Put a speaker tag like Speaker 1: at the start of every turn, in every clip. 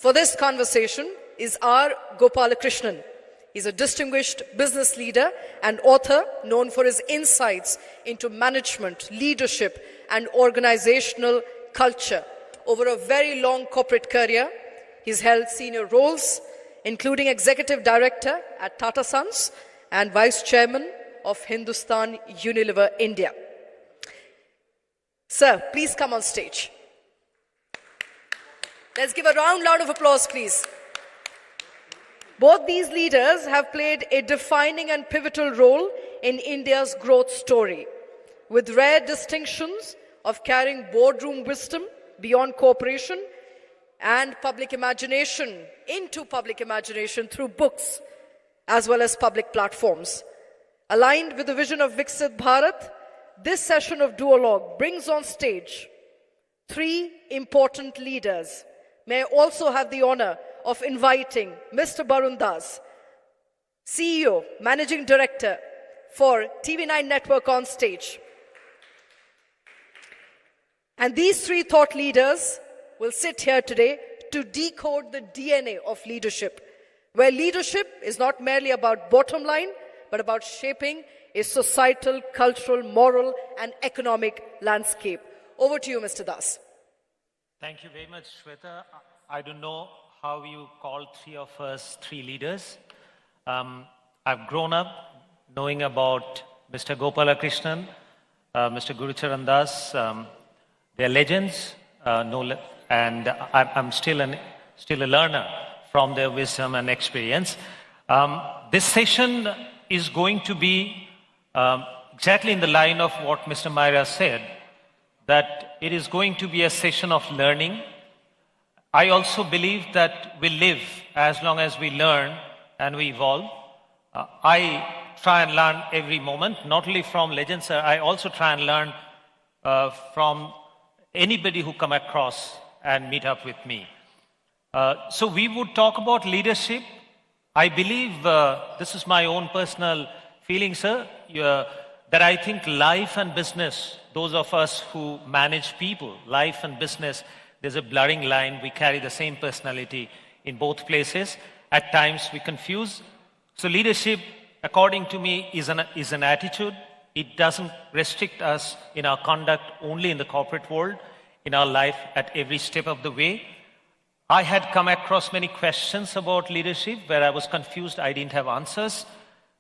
Speaker 1: For this conversation is R. Gopalakrishnan. He's a distinguished business leader and author known for his insights into management, leadership, and organizational culture. Over a very long corporate career, he's held senior roles, including Executive Director at Tata Sons and Vice Chairman of Hindustan Unilever India. Sir, please come on stage. Let's give a round of applause, please. Both these leaders have played a defining and pivotal role in India's growth story, with rare distinctions of carrying boardroom wisdom beyond corporation and public imagination into public imagination through books as well as public platforms. Aligned with the vision of Viksit Bharat, this session of Duologue brings on stage three important leaders. May I also have the honor of inviting Mr. Barun Das, CEO, Managing Director for TV9 Network on stage. And these three thought leaders will sit here today to decode the DNA of leadership, where leadership is not merely about bottom line, but about shaping a societal, cultural, moral, and economic landscape. Over to you, Mr. Das.
Speaker 2: Thank you very much, Shweta. I don't know how you call three of us three leaders. I've grown up knowing about Mr. Gopalakrishnan, Mr. Gurcharan Das. They're legends, and I'm still a learner from their wisdom and experience. This session is going to be exactly in the line of what Mr. Myra said, that it is going to be a session of learning. I also believe that we live as long as we learn and we evolve. I try and learn every moment, not only from legends, I also try and learn from anybody who come across and meet up with me. So we would talk about leadership. I believe, this is my own personal feeling, sir, that I think life and business, those of us who manage people, life and business, there's a blurring line. We carry the same personality in both places. At times we confuse. So leadership, according to me, is an attitude. It doesn't restrict us in our conduct only in the corporate world, in our life at every step of the way. I had come across many questions about leadership where I was confused. I didn't have answers.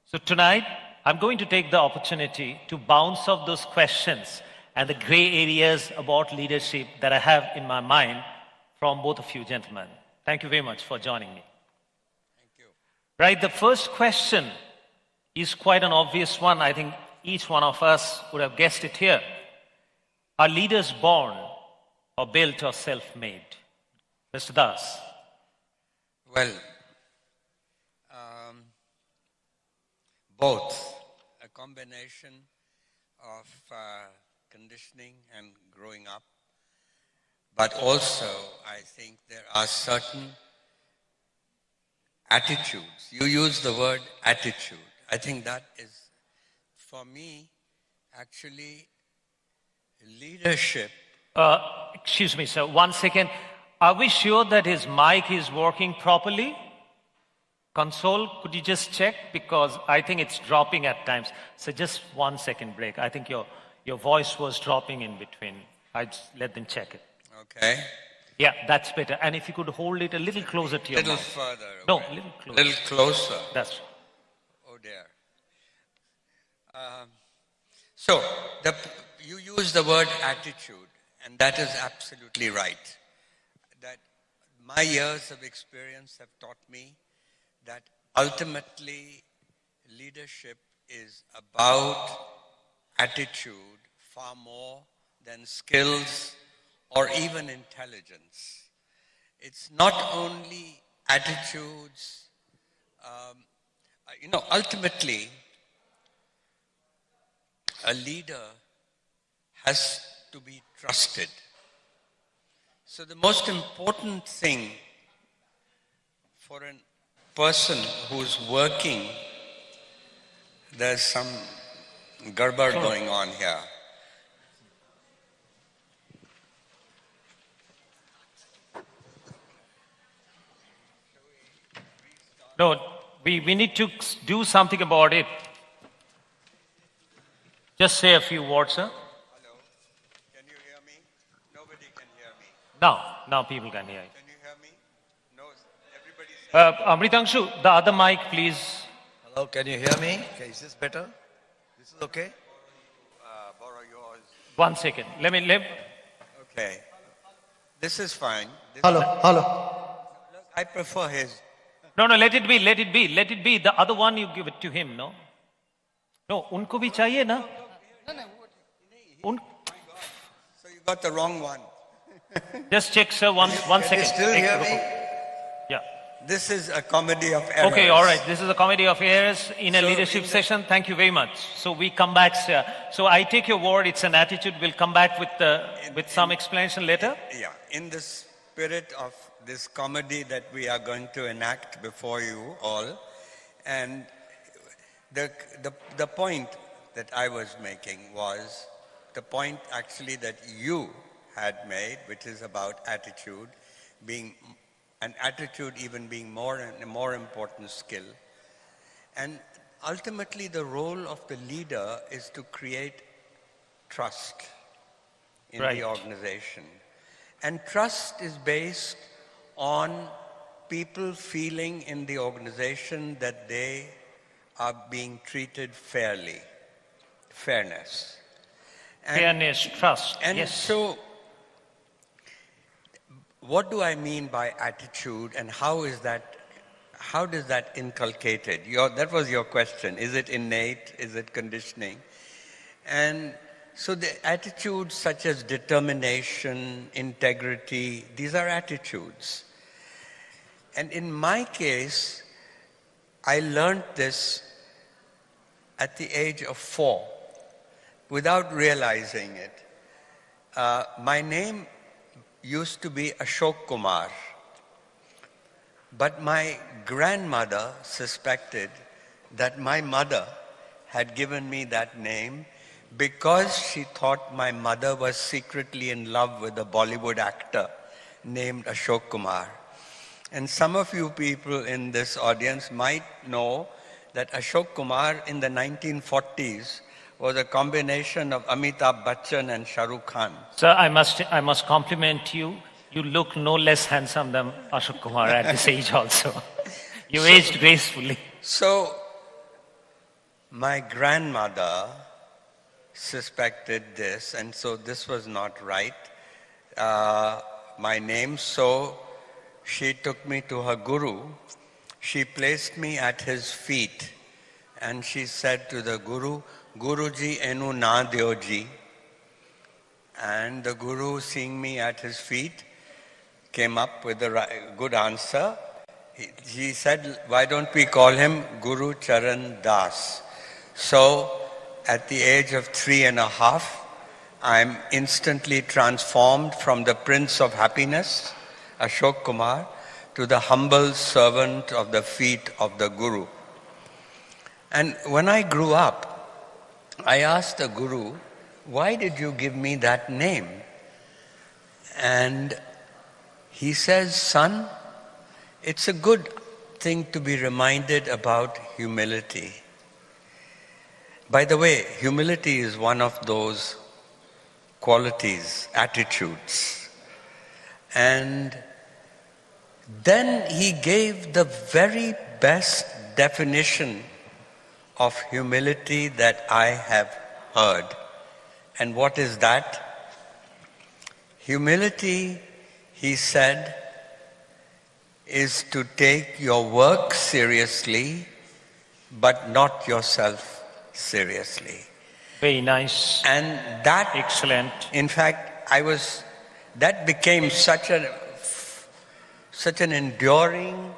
Speaker 2: So tonight, I'm going to take the opportunity to bounce off those questions and the gray areas about leadership that I have in my mind from both of you gentlemen. Thank you very much for joining me.
Speaker 3: Thank you.
Speaker 2: Right, the first question is quite an obvious one. I think each one of us would have guessed it here. Are leaders born or built or self-made? Mr. Das.
Speaker 3: Well, both. A combination of conditioning and growing up. But also, I think there are certain attitudes. You use the word attitude. I think that is, for me, actually, leadership.
Speaker 2: Excuse me, sir, 1 second. Are we sure that his mic is working properly? Console, could you just check? Because I think it's dropping at times. So just 1 second break. I think your voice was dropping in between. I just let them check it.
Speaker 3: Okay.
Speaker 2: Yeah, that's better. And if you could hold it a little closer to your
Speaker 3: Little
Speaker 2: mouth.
Speaker 3: further. Okay.
Speaker 2: No, a little closer.
Speaker 3: Little closer.
Speaker 2: That's
Speaker 3: Oh dear. So, you use the word attitude, and that is absolutely right. That my years of experience have taught me that ultimately leadership is about attitude far more than skills or even intelligence. It's not only attitudes. Ultimately, a leader has to be trusted. So the most important thing for a person who's working, there's some garbad going on here.
Speaker 2: No, we need to do something about it. Just say a few words, sir.
Speaker 3: Hello, can you hear me? Nobody can hear me.
Speaker 2: Now people can hear you.
Speaker 3: Can you hear me? No, everybody says.
Speaker 2: Amritanshu, the other mic, please.
Speaker 4: Hello, can you hear me? Okay, is this better? This is okay?
Speaker 3: Borrow yours.
Speaker 2: 1 second. Let me.
Speaker 3: Okay. This is fine.
Speaker 4: Hello.
Speaker 3: Look, I prefer his.
Speaker 2: No, let it be. The other one you give it to him, no? No, unko bhi chahiye na?
Speaker 3: So you got the wrong one.
Speaker 2: Just check, sir. One
Speaker 4: Can
Speaker 2: second.
Speaker 4: you still hear me?
Speaker 2: Yeah.
Speaker 3: This is a comedy of errors.
Speaker 2: Okay, all right. This is a comedy of errors in a
Speaker 3: So
Speaker 2: leadership session. Thank you very much. So we come back, sir. So I take your word. It's an attitude. We'll come back with some explanation later.
Speaker 3: Yeah, in the spirit of this comedy that we are going to enact before you all, and the point that I was making was the point actually that you had made, which is about attitude being an attitude even being a more important skill. And ultimately the role of the leader is to create trust in
Speaker 2: Right.
Speaker 3: the organization. And trust is based on people feeling in the organization that they are being treated fairly. Fairness.
Speaker 2: Fairness, trust.
Speaker 3: And
Speaker 2: yes.
Speaker 3: so, what do I mean by attitude, and how does that inculcate it? That was your question. Is it innate? Is it conditioning? And so the attitudes such as determination, integrity, these are attitudes. And in my case, I learned this at the age of 4, without realizing it. My name used to be Ashok Kumar, but my grandmother suspected that my mother had given me that name because she thought my mother was secretly in love with a Bollywood actor named Ashok Kumar. And some of you people in this audience might know that Ashok Kumar in the 1940s was a combination of Amitabh Bachchan and Shah Rukh Khan.
Speaker 2: Sir, I must compliment you. You look no less handsome than Ashok Kumar at this age also. You aged gracefully.
Speaker 3: So, my grandmother suspected this, and so this was not right, my name. So, she took me to her guru. She placed me at his feet, and she said to the guru, Guruji enu na deoji. And the guru, seeing me at his feet, came up with a good answer. He said, why don't we call him Gurcharan Das? So, at the age of 3.5, I'm instantly transformed from the Prince of Happiness, Ashok Kumar, to the humble servant of the feet of the Guru. And when I grew up, I asked the Guru, why did you give me that name? And he says, son, it's a good thing to be reminded about humility. By the way, humility is one of those qualities, attitudes. And then he gave the very best definition of humility that I have heard. And what is that? Humility, he said, is to take your work seriously, but not yourself seriously.
Speaker 2: Very nice.
Speaker 3: And that,
Speaker 2: Excellent.
Speaker 3: in fact, that became such an enduring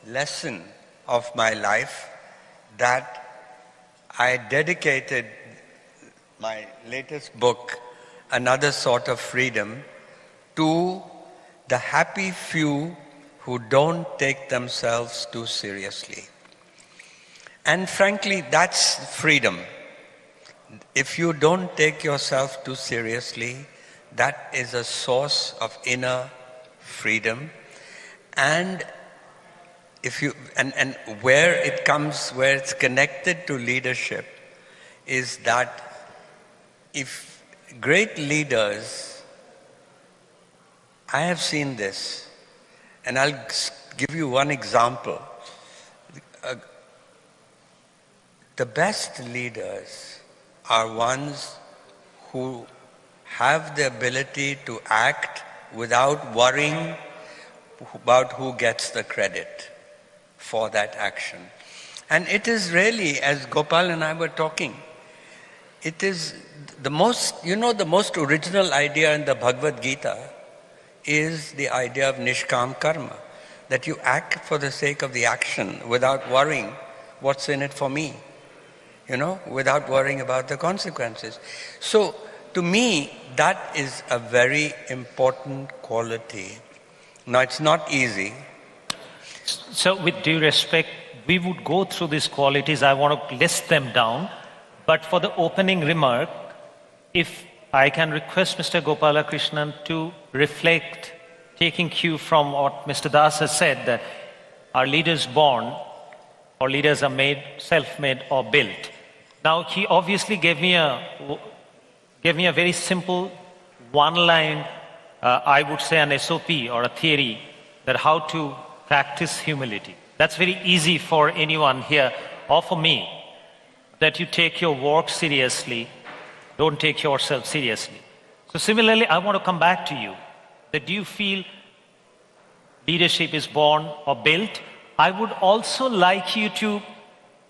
Speaker 3: lesson of my life that I dedicated my latest book, Another Sort of Freedom, to the happy few who don't take themselves too seriously. And frankly, that's freedom. If you don't take yourself too seriously, that is a source of inner freedom. And and where it comes, where it's connected to leadership, is that if great leaders, I have seen this, and I'll give you one example. The best leaders are ones who have the ability to act without worrying about who gets the credit for that action. And it is really, as Gopal and I were talking, it is the most, the most original idea in the Bhagavad Gita is the idea of Nishkam Karma, that you act for the sake of the action without worrying what's in it for me, without worrying about the consequences. So, to me, that is a very important quality. Now, it's not easy.
Speaker 2: So, with due respect, we would go through these qualities. I want to list them down. But for the opening remark, if I can request Mr. Gopalakrishnan to reflect, taking cue from what Mr. Das has said, that are leaders born or leaders are made, self-made or built. Now, he obviously gave me a very simple one-line, I would say an SOP or a theory that how to practice humility. That's very easy for anyone here or for me, that you take your work seriously, don't take yourself seriously. So similarly, I want to come back to you, that do you feel leadership is born or built? I would also like you to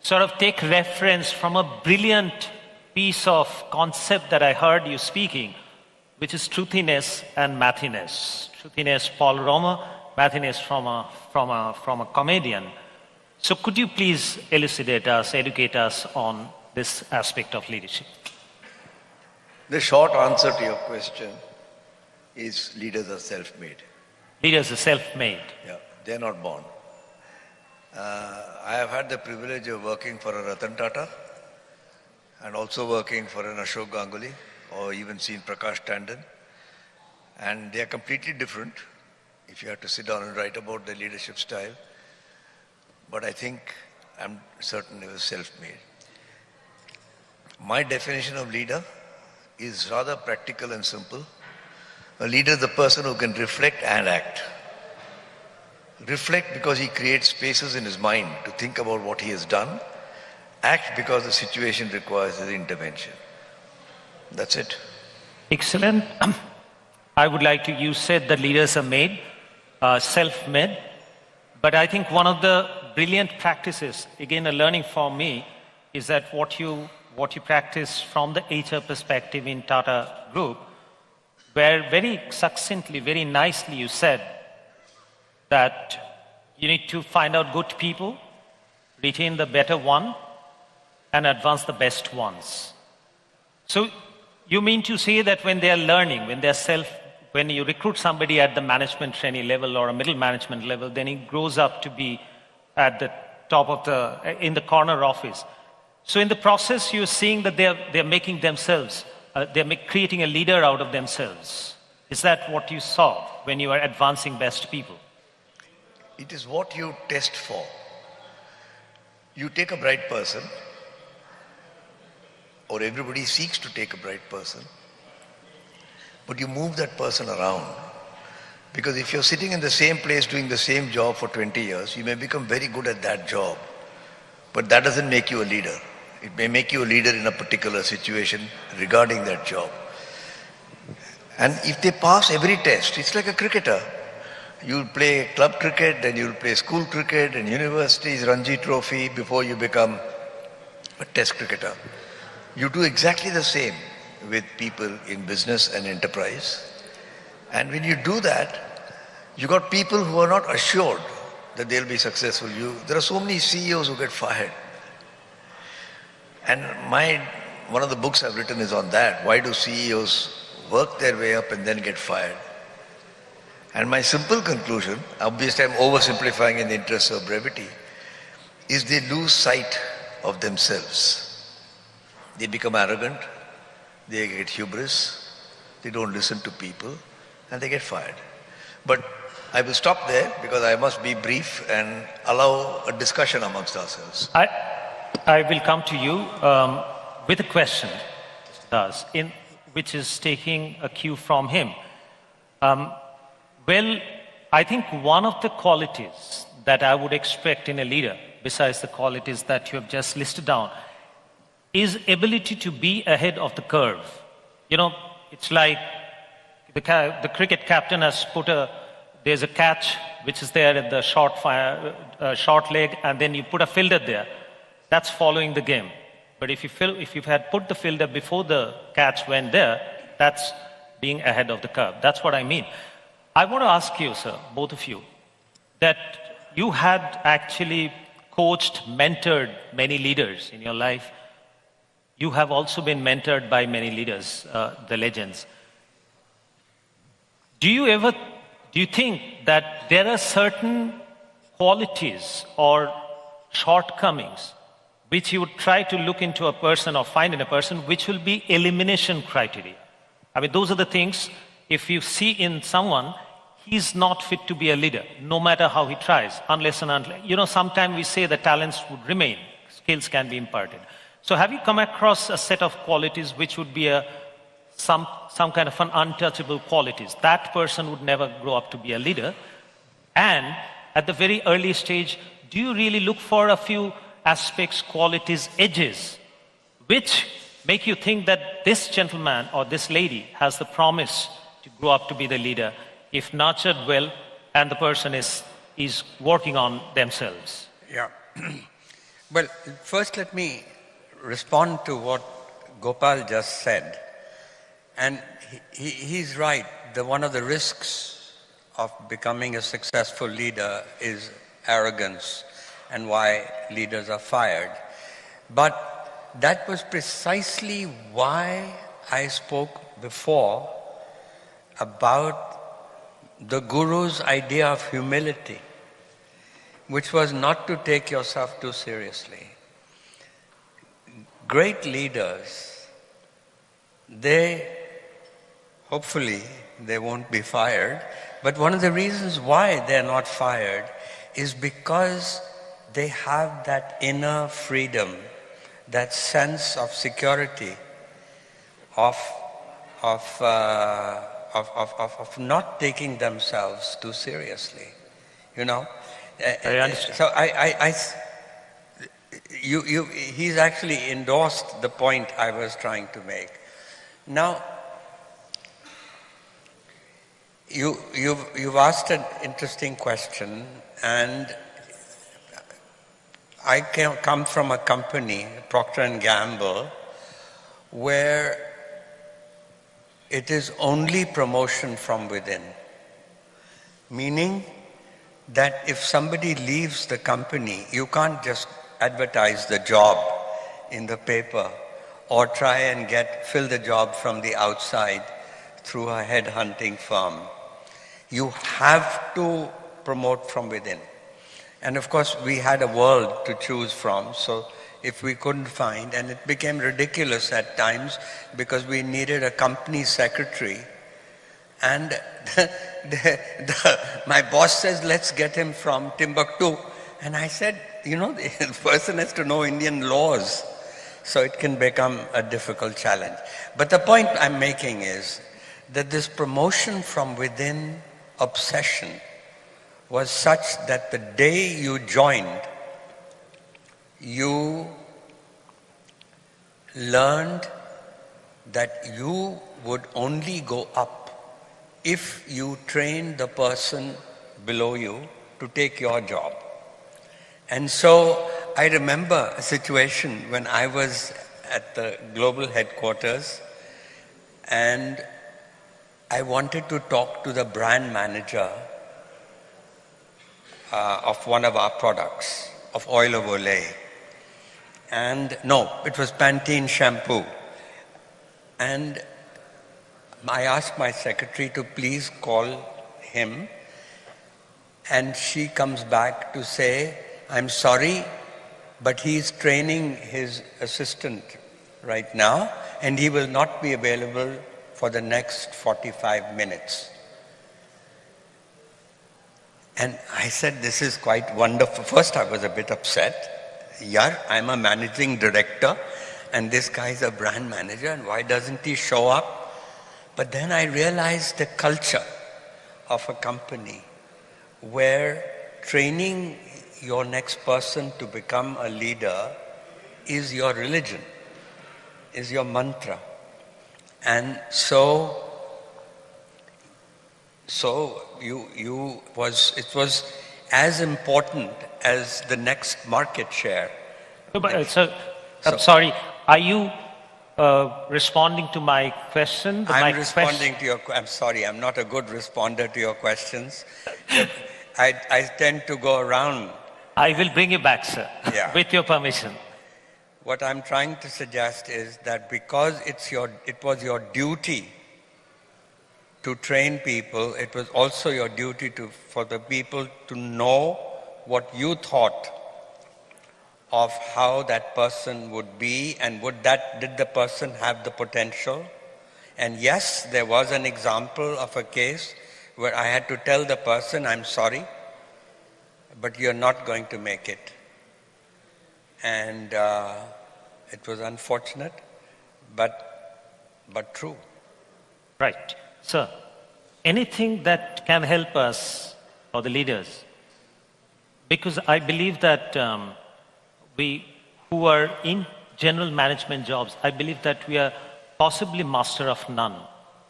Speaker 2: sort of take reference from a brilliant piece of concept that I heard you speaking, which is truthiness and mathiness. Truthiness, Paul Romer, mathiness from a comedian. So could you please elucidate us, educate us on this aspect of leadership?
Speaker 4: The short answer to your question is leaders are self-made.
Speaker 2: Leaders are self-made.
Speaker 4: Yeah, they're not born. I have had the privilege of working for a Ratan Tata and also working for an Ashok Ganguly or even seen Prakash Tandon. And they are completely different if you have to sit down and write about their leadership style. But I think I'm certain it was self-made. My definition of leader is rather practical and simple. A leader is the person who can reflect and act. Reflect because he creates spaces in his mind to think about what he has done. Act because the situation requires his intervention. That's it.
Speaker 2: Excellent. I would like to, you said that leaders are made, self-made. But I think one of the brilliant practices, again a learning for me, is that what you practice from the HR perspective in Tata Group, where very succinctly, very nicely you said that you need to find out good people, retain the better one, and advance the best ones. So you mean to say that when they are learning, when you recruit somebody at the management trainee level or a middle management level, then he grows up to be at the top of in the corner office. So in the process, you're seeing that they're making themselves, creating a leader out of themselves. Is that what you saw when you are advancing best people?
Speaker 4: It is what you test for. You take a bright person, or everybody seeks to take a bright person, but you move that person around. Because if you're sitting in the same place doing the same job for 20 years, you may become very good at that job, but that doesn't make you a leader. It may make you a leader in a particular situation regarding that job. And if they pass every test, it's like a cricketer. You'll play club cricket, then you'll play school cricket and universities, Ranji Trophy, before you become a test cricketer. You do exactly the same with people in business and enterprise. And when you do that, you got people who are not assured that they'll be successful. There are so many CEOs who get fired. And one of the books I've written is on that. Why do CEOs work their way up and then get fired? And my simple conclusion, obviously I'm oversimplifying in the interest of brevity, is they lose sight of themselves. They become arrogant, they get hubris, they don't listen to people, and they get fired. But I will stop there because I must be brief and allow a discussion amongst ourselves.
Speaker 2: I will come to you with a question, Das, which is taking a cue from him. Well, I think one of the qualities that I would expect in a leader, besides the qualities that you have just listed down, is ability to be ahead of the curve. You know, it's like the cricket captain has there's a catch which is there at the short leg, and then you put a fielder there. That's following the game. But if you had put the fielder before the catch went there, that's being ahead of the curve. That's what I mean. I want to ask you, sir, both of you, that you had actually coached, mentored many leaders in your life. You have also been mentored by many leaders, the legends. Do you think that there are certain qualities or shortcomings which you would try to look into a person or find in a person, which will be elimination criteria? I mean, those are the things, if you see in someone, he's not fit to be a leader, no matter how he tries, unless and until. You know, sometimes we say the talents would remain, skills can be imparted. So have you come across a set of qualities which would be some kind of an untouchable qualities? That person would never grow up to be a leader. And at the very early stage, do you really look for a few aspects, qualities, edges, which make you think that this gentleman or this lady has the promise to grow up to be the leader, if nurtured well, and the person is working on themselves?
Speaker 3: Yeah. Well, first let me respond to what Gopal just said. And he's right. One of the risks of becoming a successful leader is arrogance, and why leaders are fired. But that was precisely why I spoke before about the Guru's idea of humility, which was not to take yourself too seriously. Great leaders, hopefully they won't be fired, but one of the reasons why they're not fired is because they have that inner freedom, that sense of security, of not taking themselves too seriously, you know.
Speaker 2: I understand.
Speaker 3: So he's actually endorsed the point I was trying to make. Now, you've asked an interesting question, and I come from a company, Procter & Gamble, where it is only promotion from within. Meaning that if somebody leaves the company, you can't just advertise the job in the paper or try and fill the job from the outside through a headhunting firm. You have to promote from within. And of course, we had a world to choose from, so if we couldn't find, and it became ridiculous at times because we needed a company secretary, and my boss says, let's get him from Timbuktu. And I said, you know, the person has to know Indian laws, so it can become a difficult challenge. But the point I'm making is that this promotion from within obsession was such that the day you joined, you learned that you would only go up if you trained the person below you to take your job. And so I remember a situation when I was at the global headquarters and I wanted to talk to the brand manager of one of our products, of oil of Olay. And no, it was Pantene shampoo. And I asked my secretary to please call him, and she comes back to say, I'm sorry, but he's training his assistant right now, and he will not be available for the next 45 minutes. And I said, this is quite wonderful. First, I was a bit upset. Yeah, I'm a managing director, and this guy's a brand manager, and why doesn't he show up? But then I realized the culture of a company where training your next person to become a leader is your religion, is your mantra. And so it was as important as the next market share.
Speaker 2: No, but, I'm sorry, are you responding to my question?
Speaker 3: I'm responding to your, I'm sorry, I'm not a good responder to your questions. I tend to go around.
Speaker 2: I will bring you back, sir,
Speaker 3: Yeah.
Speaker 2: with your permission.
Speaker 3: What I'm trying to suggest is that because it was your duty to train people, it was also your duty for the people to know what you thought of how that person would be, and did the person have the potential? And yes, there was an example of a case where I had to tell the person, I'm sorry, but you're not going to make it. And it was unfortunate, but true.
Speaker 2: Right. Sir, anything that can help us, or the leaders, because I believe that we who are in general management jobs, I believe that we are possibly master of none.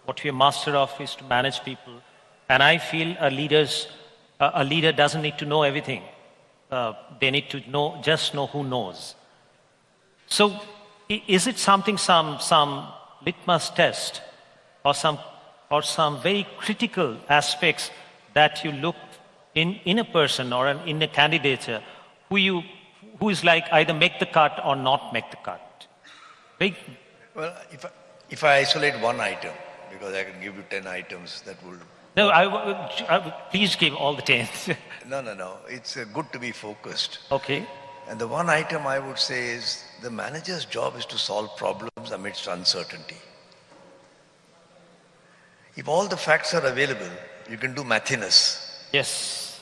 Speaker 2: What we are master of is to manage people. And I feel a leader doesn't need to know everything. They need to just know who knows. So is it something, some litmus test or some very critical aspects that you look in a person or in a candidate who is like either make the cut or not make the cut?
Speaker 4: Well, if I isolate one item, because I can give you 10 items that will...
Speaker 2: No, please give all the 10.
Speaker 4: No. It's good to be focused.
Speaker 2: Okay.
Speaker 4: And the one item I would say is the manager's job is to solve problems amidst uncertainty. If all the facts are available, you can do mathiness.
Speaker 2: Yes.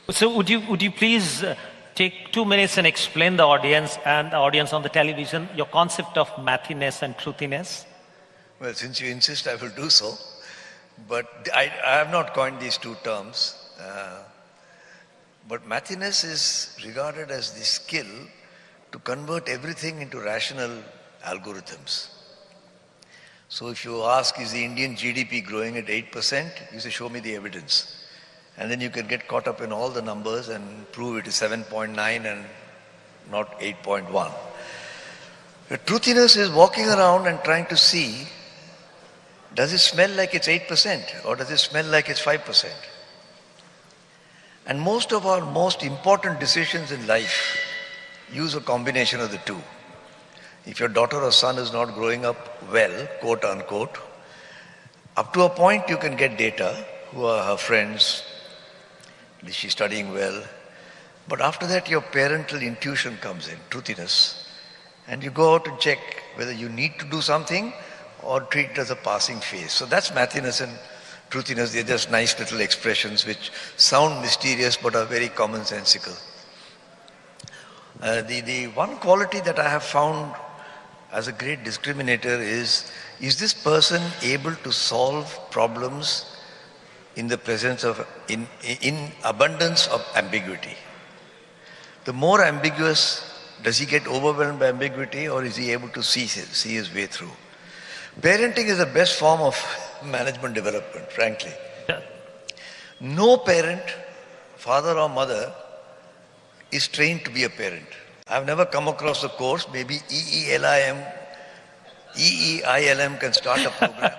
Speaker 2: So would you please take 2 minutes and explain the audience and the audience on the television your concept of mathiness and truthiness?
Speaker 4: Well, since you insist, I will do so. But I have not coined these two terms. But mathiness is regarded as the skill to convert everything into rational algorithms. So if you ask, is the Indian GDP growing at 8%? You say, show me the evidence. And then you can get caught up in all the numbers and prove it is 7.9 and not 8.1. The truthiness is walking around and trying to see, does it smell like it's 8% or does it smell like it's 5%? And most of our most important decisions in life use a combination of the two. If your daughter or son is not growing up well, quote unquote, up to a point you can get data, who are her friends, is she studying well? But after that your parental intuition comes in, truthiness, and you go out and check whether you need to do something or treat it as a passing phase. So that's mathiness and truthiness. They're just nice little expressions which sound mysterious but are very commonsensical. The one quality that I have found as a great discriminator is this person able to solve problems in the presence of, in abundance of ambiguity? The more ambiguous, does he get overwhelmed by ambiguity or is he able to see his way through? Parenting is the best form of management development, frankly.
Speaker 2: Yeah.
Speaker 4: No parent, father or mother, is trained to be a parent. I've never come across a course, maybe EEILM can start a program,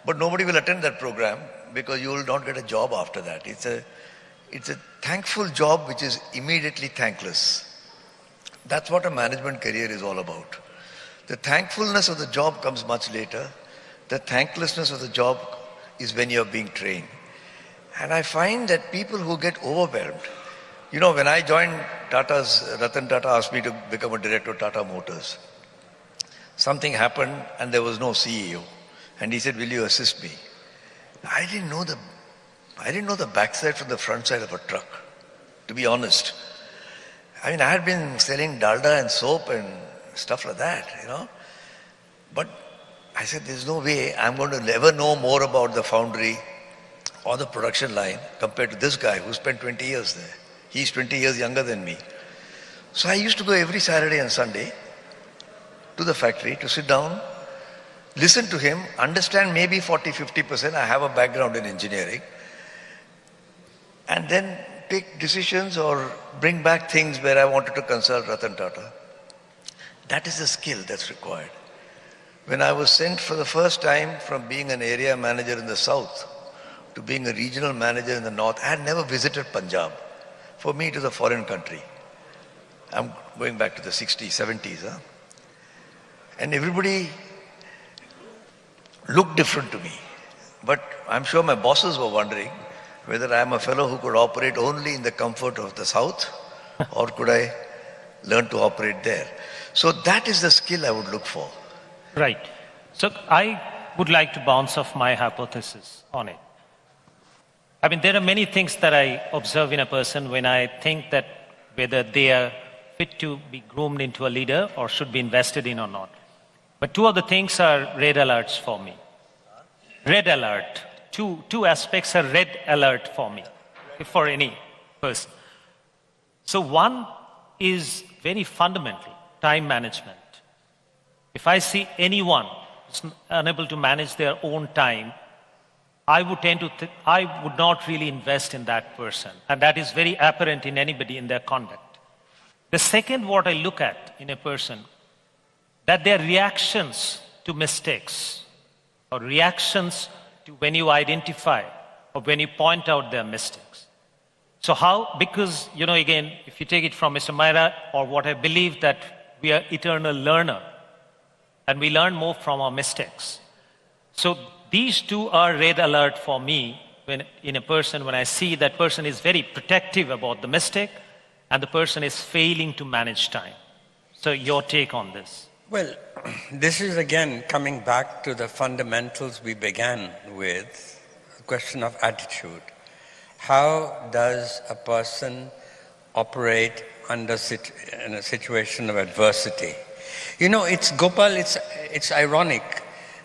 Speaker 4: but nobody will attend that program because you will not get a job after that. It's a thankful job which is immediately thankless. That's what a management career is all about. The thankfulness of the job comes much later. The thanklessness of the job is when you're being trained. And I find that people who get overwhelmed, you know, when I joined Ratan Tata asked me to become a director of Tata Motors. Something happened and there was no CEO. And he said, will you assist me? I didn't know the I didn't know the backside from the front side of a truck, to be honest. I mean, I had been selling dalda and soap and stuff like that, you know. But I said, there's no way I'm going to ever know more about the foundry or the production line compared to this guy who spent 20 years there. He's 20 years younger than me. So I used to go every Saturday and Sunday to the factory to sit down, listen to him, understand maybe 40-50%. I have a background in engineering. And then take decisions or bring back things where I wanted to consult Ratan Tata. That is the skill that's required. When I was sent for the first time from being an area manager in the south to being a regional manager in the north, I had never visited Punjab. For me, it is a foreign country. I'm going back to the 60s, 70s. Huh? And everybody looked different to me. But I'm sure my bosses were wondering whether I'm a fellow who could operate only in the comfort of the south or could I learn to operate there. So that is the skill I would look for.
Speaker 2: Right. So I would like to bounce off my hypothesis on it. I mean, there are many things that I observe in a person when I think that whether they are fit to be groomed into a leader or should be invested in or not. But two of the things are red alerts for me. Red alert. Two aspects are red alert for me, for any person. So one is very fundamental, time management. If I see anyone who's unable to manage their own time, I would tend to, I would not really invest in that person. And that is very apparent in anybody in their conduct. The second, what I look at in a person, that their reactions to mistakes or reactions to when you identify or when you point out their mistakes. So how, because, you know, again, if you take it from Mr. Myra, or what I believe that we are eternal learner and we learn more from our mistakes. So these two are red alert for me when in a person, when I see that person is very protective about the mistake and the person is failing to manage time. So your take on this?
Speaker 3: Well, this is again coming back to the fundamentals we began with, the question of attitude. How does a person operate in a situation of adversity? You know, it's Gopal, it's ironic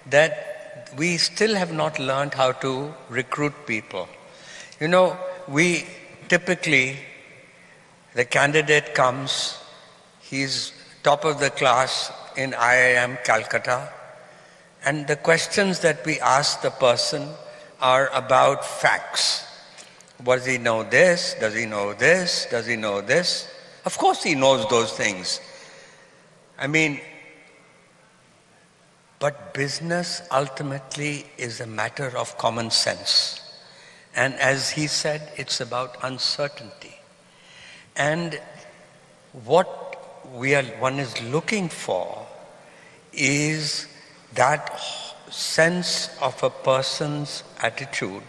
Speaker 3: that we still have not learned how to recruit people. You know, we typically, the candidate comes, he's top of the class in IIM Calcutta, and the questions that we ask the person are about facts. Does he know this? Does he know this? Does he know this? Of course he knows those things. I mean, but business ultimately is a matter of common sense. And as he said, it's about uncertainty. And what one is looking for is that sense of a person's attitude.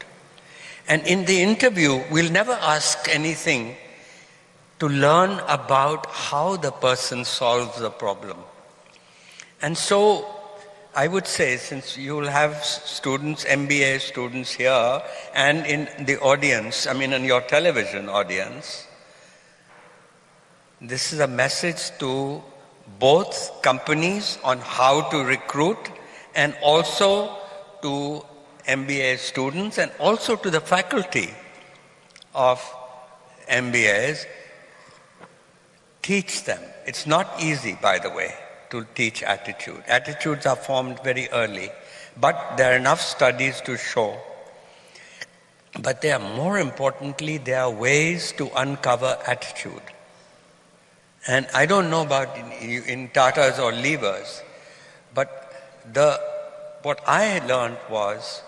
Speaker 3: And in the interview, we'll never ask anything to learn about how the person solves the problem. And so I would say, since you'll have students, MBA students here and in the audience, I mean in your television audience, this is a message to both companies on how to recruit and also to MBA students and also to the faculty of MBAs. Teach them. It's not easy, by the way, to teach attitude. Attitudes are formed very early, but there are enough studies to show. But there are, more importantly, there are ways to uncover attitude. And I don't know about in Tatas or levers, but what I learned was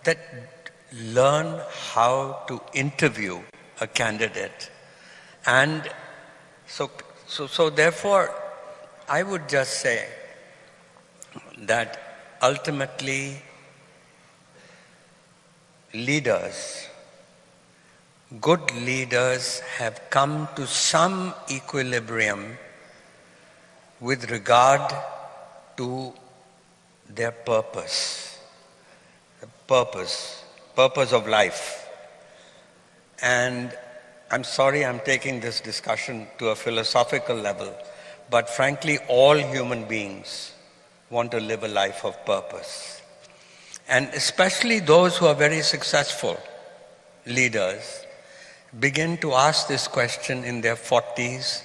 Speaker 3: that learn how to interview a candidate. And so therefore, I would just say that ultimately leaders, good leaders have come to some equilibrium with regard to their purpose, the purpose of life. And I'm sorry I'm taking this discussion to a philosophical level, but frankly, all human beings want to live a life of purpose. And especially those who are very successful leaders begin to ask this question in their 40s,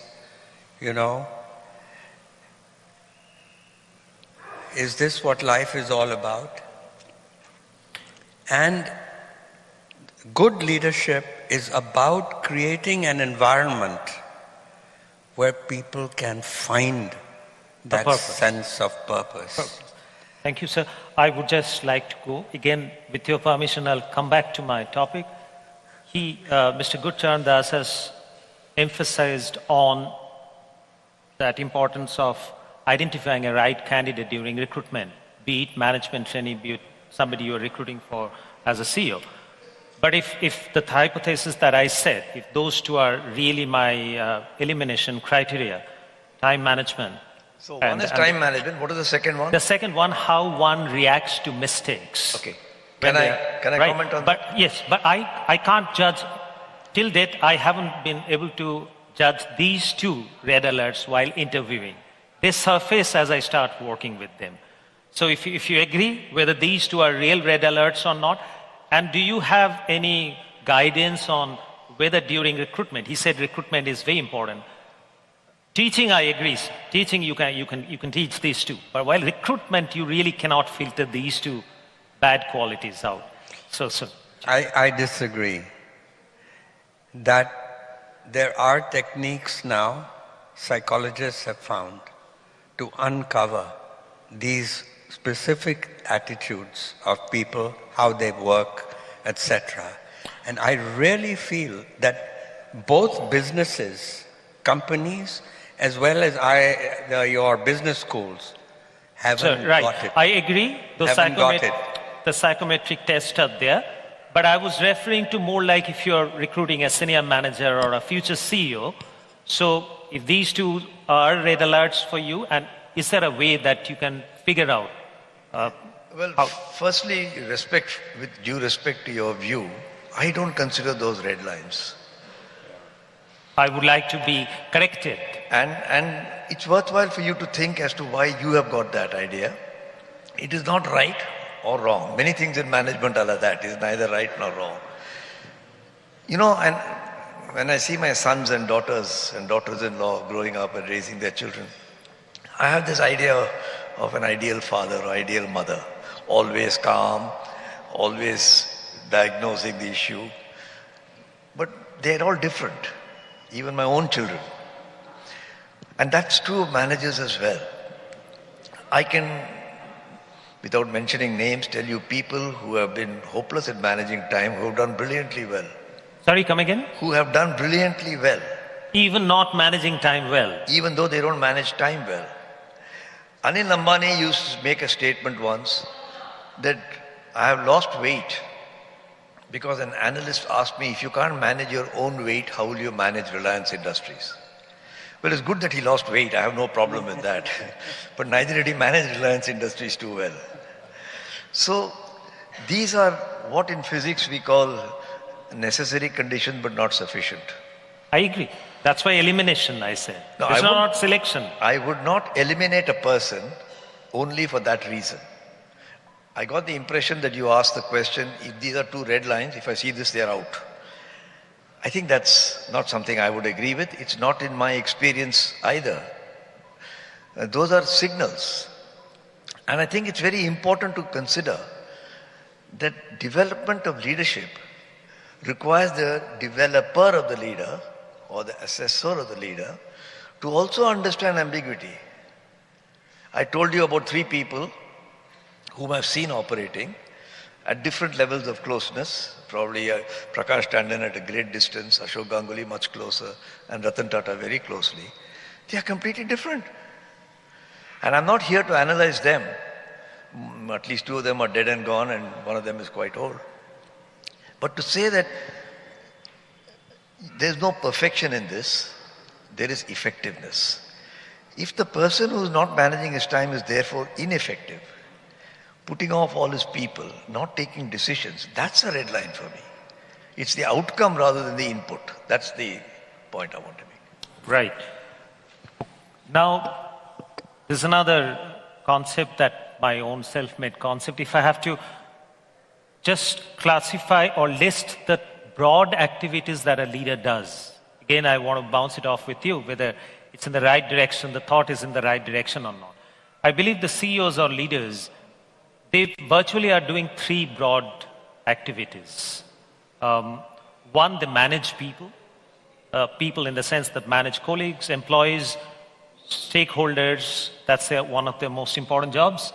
Speaker 3: you know, is this what life is all about? And good leadership is about creating an environment where people can find that sense of purpose.
Speaker 2: Thank you, sir. I would just like to go again, with your permission. I'll come back to my topic. Mr. Gurcharan Das has emphasized on that importance of identifying a right candidate during recruitment, be it management trainee, be it somebody you're recruiting for as a CEO. But if the hypothesis that I said, if those two are really my elimination criteria, time management.
Speaker 4: So one is time management. What is the second one?
Speaker 2: The second one, how one reacts to mistakes.
Speaker 4: Okay. Can I comment on that?
Speaker 2: Yes, but I can't judge. Till date, I haven't been able to judge these two red alerts while interviewing. They surface as I start working with them. So if you agree whether these two are real red alerts or not, and do you have any guidance on whether during recruitment, he said recruitment is very important. Teaching, I agree. Teaching, you can teach these two. But while recruitment, you really cannot filter these two bad qualities out. So.
Speaker 3: I disagree. That there are techniques now, psychologists have found, to uncover these specific attitudes of people, how they work, etc. And I really feel that both businesses, companies, as well as your business schools haven't got it.
Speaker 2: I agree. The psychometric tests are there. But I was referring to more like if you're recruiting a senior manager or a future CEO. So if these two are red alerts for you, and is there a way that you can figure out?
Speaker 4: Firstly, with due respect to your view, I don't consider those red lines.
Speaker 2: I would like to be corrected.
Speaker 4: And it's worthwhile for you to think as to why you have got that idea. It is not right or wrong. Many things in management are like that. It's neither right nor wrong. You know, and when I see my sons and daughters-in-law growing up and raising their children, I have this idea of an ideal father or ideal mother, always calm, always diagnosing the issue. But they're all different, even my own children. And that's true of managers as well. I can, without mentioning names, tell you people who have been hopeless at managing time who have done brilliantly well.
Speaker 2: Sorry, come again?
Speaker 4: Who have done brilliantly well.
Speaker 2: Even not managing time well.
Speaker 4: Even though they don't manage time well. Anil Ambani used to make a statement once that I have lost weight because an analyst asked me, if you can't manage your own weight, how will you manage Reliance Industries? Well, it's good that he lost weight. I have no problem with that. But neither did he manage Reliance Industries too well. So these are what in physics we call necessary conditions but not sufficient.
Speaker 2: I agree. That's why elimination, I said.
Speaker 4: No,
Speaker 2: it's not selection.
Speaker 4: I would not eliminate a person only for that reason. I got the impression that you asked the question, if these are two red lines, if I see this, they're out. I think that's not something I would agree with. It's not in my experience either. Those are signals. And I think it's very important to consider that development of leadership requires the developer of the leader or the assessor of the leader to also understand ambiguity. I told you about 3 people whom I've seen operating at different levels of closeness, probably Prakash Tandon at a great distance, Ashok Ganguly much closer, and Ratan Tata very closely. They are completely different. And I'm not here to analyze them. At least 2 of them are dead and gone, and 1 of them is quite old. But to say that there's no perfection in this, there is effectiveness. If the person who's not managing his time is therefore ineffective, putting off all his people, not taking decisions, that's a red line for me. It's the outcome rather than the input. That's the point I want to make.
Speaker 2: Right. Now, there's another concept that my own self-made concept. If I have to just classify or list the broad activities that a leader does, again, I want to bounce it off with you, whether it's in the right direction, the thought is in the right direction or not. I believe the CEOs or leaders, they virtually are doing three broad activities. One, they manage people. People in the sense that manage colleagues, employees, stakeholders. That's one of their most important jobs.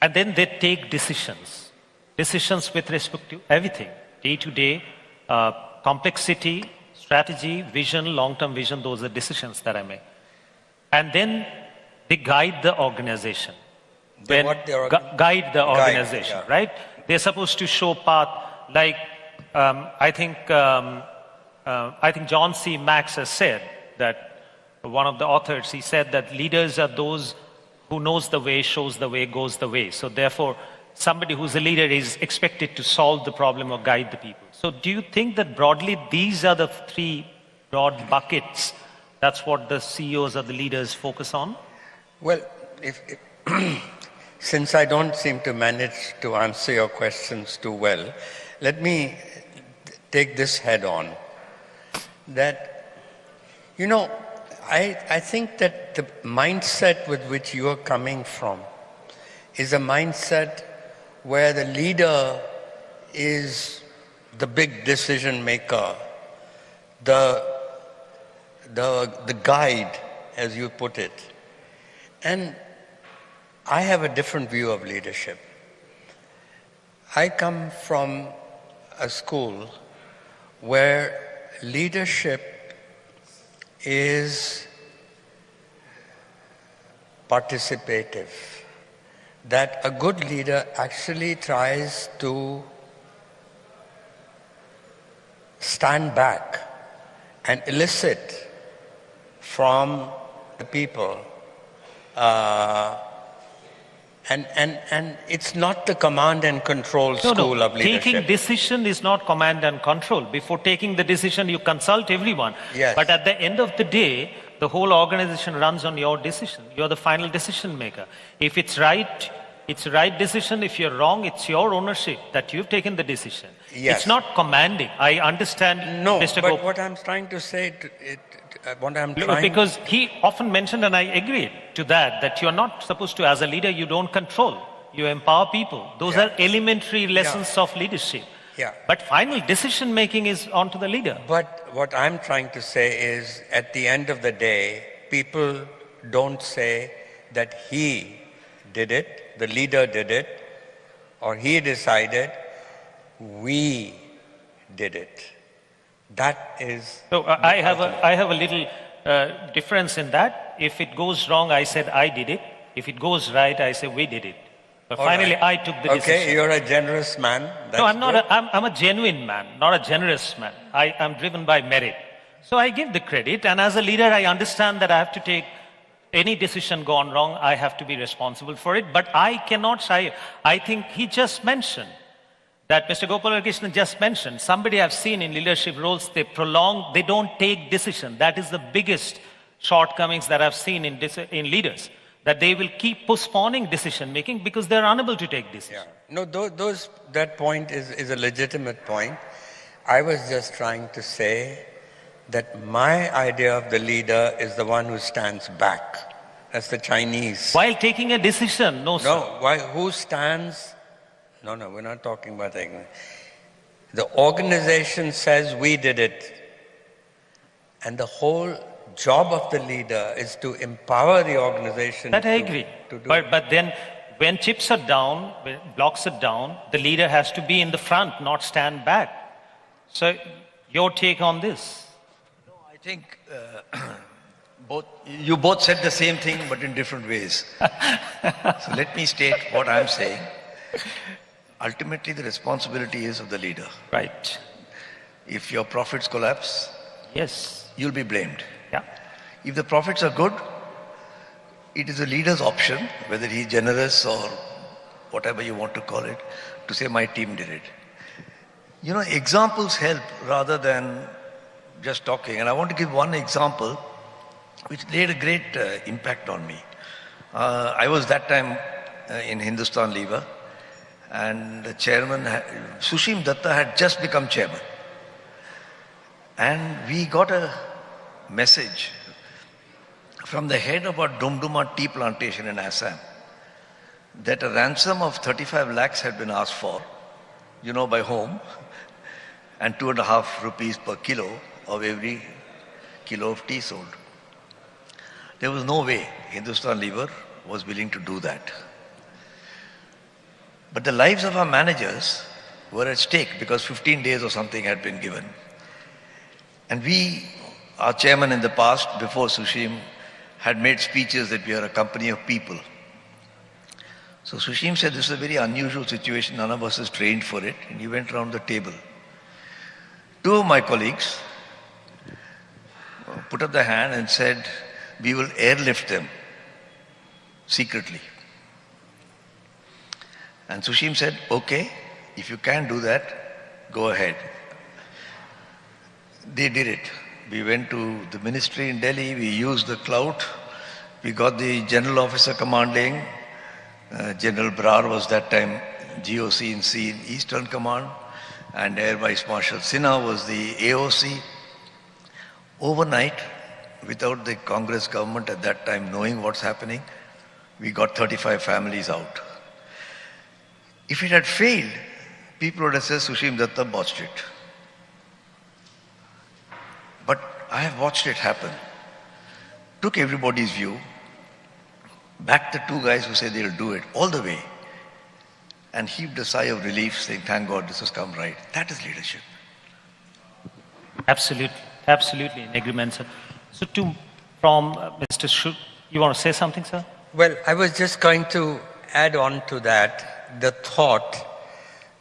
Speaker 2: And then they take decisions. Decisions with respect to everything, day to day, complexity, strategy, vision, long-term vision, those are decisions that I make. And then they guide the organization. Guide the organization,
Speaker 3: yeah.
Speaker 2: right? They're supposed to show path, like I think John C. Max has said that one of the authors, he said that leaders are those who knows the way, shows the way, goes the way. So therefore, somebody who's a leader is expected to solve the problem or guide the people. So do you think that broadly these are the three broad buckets? That's what the CEOs or the leaders focus on?
Speaker 3: Well, since I don't seem to manage to answer your questions too well, let me take this head on. That, you know, I think that the mindset with which you are coming from is a mindset where the leader is the big decision maker, the guide, as you put it. And I have a different view of leadership. I come from a school where leadership is participative. That a good leader actually tries to stand back and elicit from the people. And it's not the command and control school of leadership.
Speaker 2: Taking decision is not command and control. Before taking the decision, you consult everyone.
Speaker 3: Yes.
Speaker 2: But at the end of the day, the whole organization runs on your decision. You're the final decision maker. If it's right, it's the right decision. If you're wrong, it's your ownership that you've taken the decision.
Speaker 3: Yes.
Speaker 2: It's not commanding. I understand,
Speaker 3: No,
Speaker 2: Mr.
Speaker 3: but what I'm trying to say,
Speaker 2: because he often mentioned, and I agree to that you're not supposed to, as a leader, you don't control. You empower people. Those are elementary lessons of leadership.
Speaker 3: Yeah.
Speaker 2: But final decision making is on to the leader.
Speaker 3: But what I'm trying to say is, at the end of the day, people don't say that he did it, the leader did it, or he decided, we did it. That is...
Speaker 2: So I have a little difference in that. If it goes wrong, I said I did it. If it goes right, I say we did it. But finally, I took the decision.
Speaker 3: Okay, you're a generous man.
Speaker 2: No, I'm not. I'm a genuine man, not a generous man. I'm driven by merit. So I give the credit, and as a leader, I understand that I have to take any decision gone wrong. I have to be responsible for it. But I cannot say. I think he just mentioned that Mr. Gopalakrishnan just mentioned. Somebody I've seen in leadership roles, they don't take decision. That is the biggest shortcomings that I've seen in leaders. That they will keep postponing decision making because they're unable to take decisions.
Speaker 3: Yeah. No, that point is a legitimate point. I was just trying to say that my idea of the leader is the one who stands back. That's the Chinese.
Speaker 2: While taking a decision, no, sir.
Speaker 3: No, who stands? No, we're not talking about that. The organization says we did it. And the whole job of the leader is to empower the organization.
Speaker 2: That I agree. But then when chips are down, when blocks are down, the leader has to be in the front, not stand back. So your take on this?
Speaker 4: No, I think you both said the same thing, but in different ways. So let me state what I'm saying. Ultimately, the responsibility is of the leader.
Speaker 2: Right.
Speaker 4: If your profits collapse,
Speaker 2: yes,
Speaker 4: you'll be blamed.
Speaker 2: Yeah.
Speaker 4: If the profits are good, it is the leader's option, whether he's generous or whatever you want to call it, to say my team did it. You know, examples help rather than just talking. And I want to give one example which made a great impact on me. I was that time in Hindustan Lever, and the chairman, Sushim Datta, had just become chairman. And we got a message from the head of our Dumduma tea plantation in Assam that a ransom of 35 lakhs had been asked for, you know, by whom, and 2.5 rupees per kilo of every kilo of tea sold. There was no way Hindustan Lever was willing to do that. But the lives of our managers were at stake because 15 days or something had been given. And we, our chairman in the past, before Sushim, had made speeches that we are a company of people. So Sushim said, this is a very unusual situation, none of us is trained for it, and he went around the table. Two of my colleagues put up their hand and said, we will airlift them secretly. And Sushim said, okay, if you can do that, go ahead. They did it. We went to the ministry in Delhi, we used the clout, we got the general officer commanding, General Brar was that time GOC in C in Eastern Command, and Air Vice Marshal Sinha was the AOC. Overnight, without the Congress government at that time knowing what's happening, we got 35 families out. If it had failed, people would have said Sushim Datta botched it. But I have watched it happen. Took everybody's view, backed the two guys who said they'll do it all the way, and heaved a sigh of relief saying, thank God this has come right. That is leadership.
Speaker 2: Absolutely, absolutely in agreement, sir. So from Mr. Shu, you want to say something, sir?
Speaker 3: Well, I was just going to add on to that the thought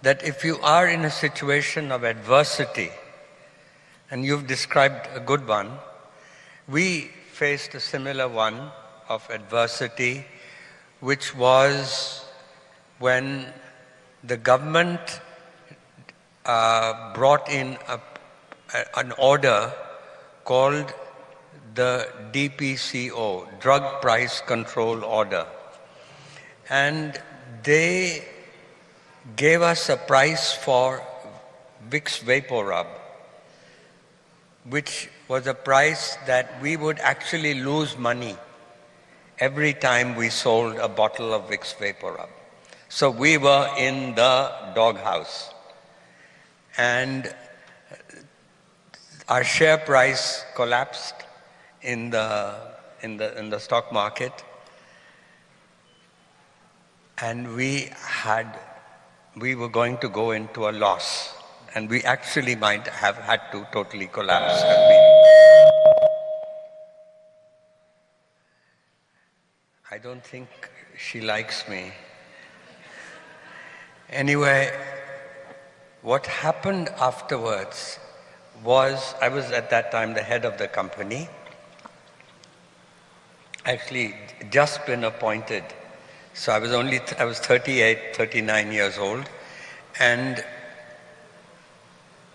Speaker 3: that if you are in a situation of adversity, and you've described a good one, we faced a similar one of adversity, which was when the government brought in an order called the DPCO, Drug Price Control Order. And they gave us a price for Vicks Vapor Rub, which was a price that we would actually lose money every time we sold a bottle of Vicks Vapor Rub. So we were in the doghouse. And our share price collapsed in the stock market. And we were going to go into a loss. And we actually might have had to totally collapse. I don't think she likes me. Anyway, what happened afterwards was, I was at that time the head of the company. Actually, just been appointed. So I was 38, 39 years old. And